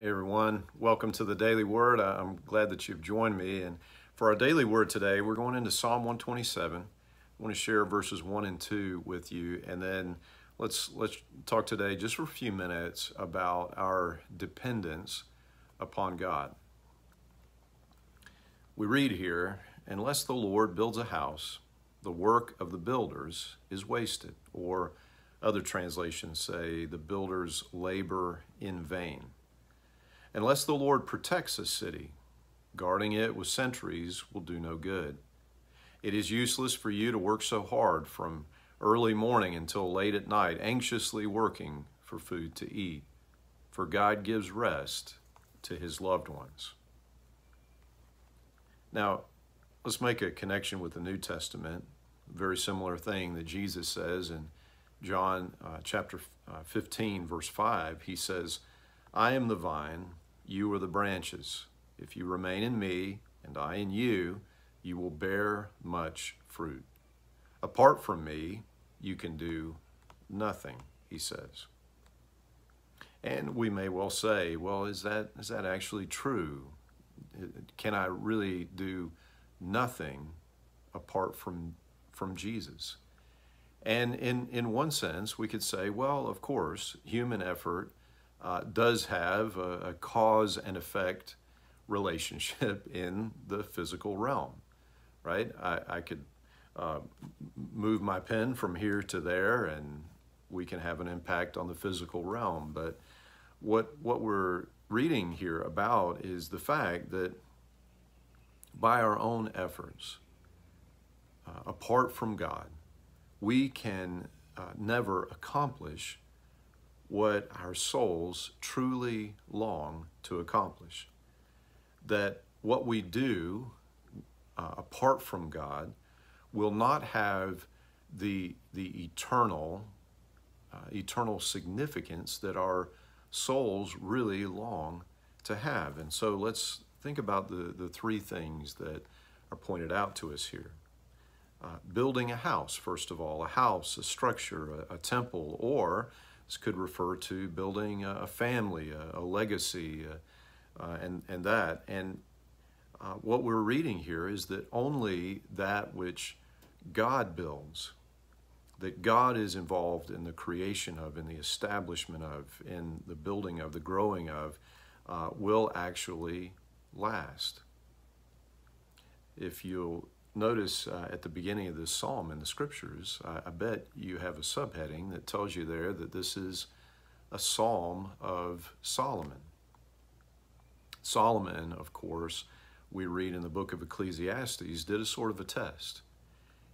Hey everyone, welcome to the Daily Word. I'm glad that you've joined me. And for our Daily Word today, we're going into Psalm 127. I want to share verses 1 and 2 with you, and then let's talk today just for a few minutes about our dependence upon God. We read here, "Unless the Lord builds a house, the work of the builders is wasted." Or other translations say, "The builders labor in vain." Unless the Lord protects a city, guarding it with sentries will do no good. It is useless for you to work so hard from early morning until late at night, anxiously working for food to eat, for God gives rest to his loved ones. Now, let's make a connection with the New Testament. Very similar thing that Jesus says in John chapter 15, verse 5. He says, "I am the vine, you are the branches. If you remain in me and I in you, you will bear much fruit. Apart from me, you can do nothing," he says. And we may well say, well, is that actually true? Can I really do nothing apart from Jesus? And in one sense, we could say, well, of course, human effort does have a cause and effect relationship in the physical realm, right? I could move my pen from here to there and we can have an impact on the physical realm. But what we're reading here about is the fact that by our own efforts, apart from God, we can never accomplish what our souls truly long to accomplish. That what we do apart from God will not have the eternal significance that our souls really long to have. And so let's think about the three things that are pointed out to us here. Building a house, first of all, a house, a structure, a temple, or this could refer to building a family, a legacy, and that. And what we're reading here is that only that which God builds, that God is involved in the creation of, in the establishment of, in the building of, the growing of, will actually last. If you'll notice at the beginning of this psalm in the scriptures, I bet you have a subheading that tells you there that this is a psalm of Solomon. Solomon, of course, we read in the book of Ecclesiastes, did a sort of a test.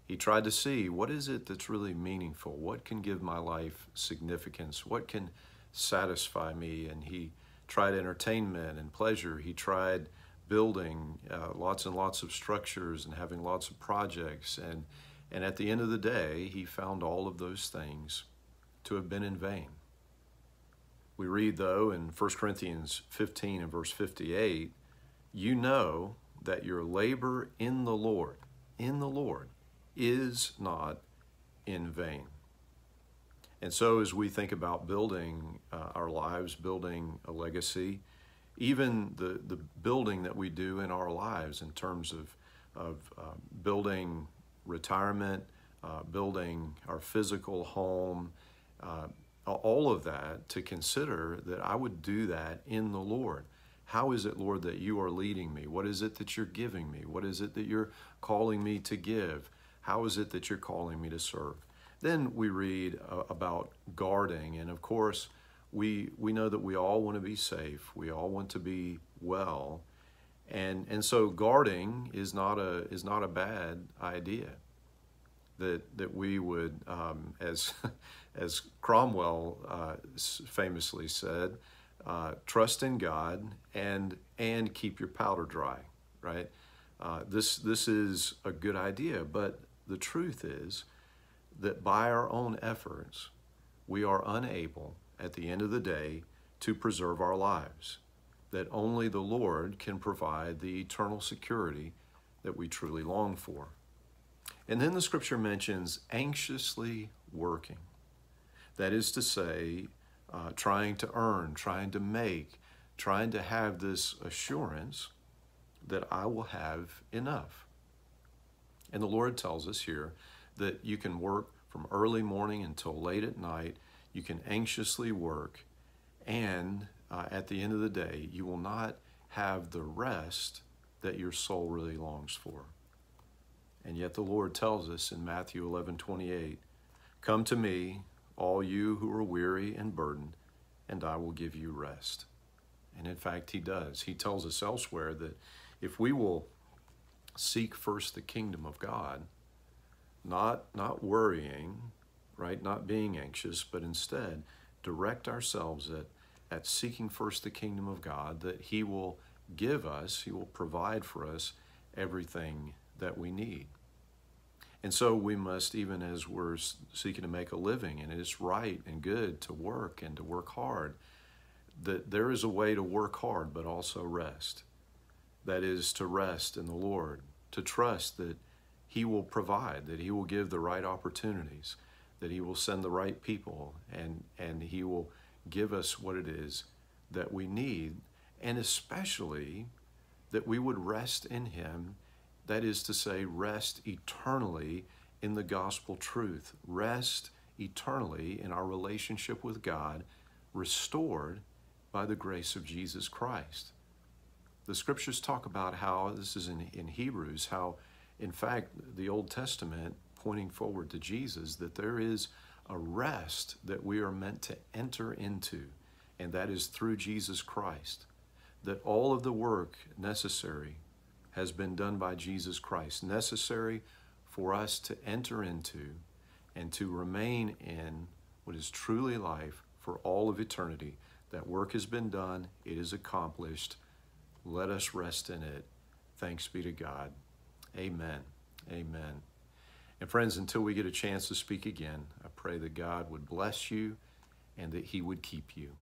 He tried to see, what is it that's really meaningful? What can give my life significance? What can satisfy me? And he tried entertainment and pleasure. He tried building lots and lots of structures and having lots of projects. And at the end of the day, he found all of those things to have been in vain. We read, though, in 1 Corinthians 15 and verse 58, "You know that your labor in the Lord, is not in vain." And so as we think about building our lives, building a legacy, even the building that we do in our lives in terms of building retirement, building our physical home, all of that, to consider that I would do that in the Lord. How is it, Lord, that you are leading me? What is it that you're giving me? What is it that you're calling me to give? How is it that you're calling me to serve? Then we read about guarding, and of course, we know that we all want to be safe. We all want to be well, and so guarding is not a bad idea. That we would, as as Cromwell famously said, trust in God and keep your powder dry. Right? This is a good idea, but the truth is that by our own efforts, we are unable, at the end of the day, to preserve our lives. That only the Lord can provide the eternal security that we truly long for. And then the scripture mentions anxiously working. That is to say, trying to earn, trying to make, trying to have this assurance that I will have enough. And the Lord tells us here that you can work from early morning until late at night. You can anxiously work, and at the end of the day, you will not have the rest that your soul really longs for. And yet the Lord tells us in Matthew 11:28, "Come to me, all you who are weary and burdened, and I will give you rest." And in fact, he does. He tells us elsewhere that if we will seek first the kingdom of God, not worrying, right, not being anxious, but instead direct ourselves at seeking first the kingdom of God, that he will give us, he will provide for us everything that we need. And so we must, even as we're seeking to make a living, and it's right and good to work and to work hard, that there is a way to work hard but also rest. That is to rest in the Lord, to trust that he will provide, that he will give the right opportunities, that he will send the right people, and he will give us what it is that we need, and especially that we would rest in him. That is to say, rest eternally in the gospel truth, rest eternally in our relationship with God, restored by the grace of Jesus Christ. The scriptures talk about how, this is in Hebrews, how in fact the Old Testament pointing forward to Jesus, that there is a rest that we are meant to enter into, and that is through Jesus Christ. That all of the work necessary has been done by Jesus Christ, necessary for us to enter into and to remain in what is truly life for all of eternity. That work has been done, it is accomplished. Let us rest in it. Thanks be to God. Amen. Amen. And friends, until we get a chance to speak again, I pray that God would bless you and that he would keep you.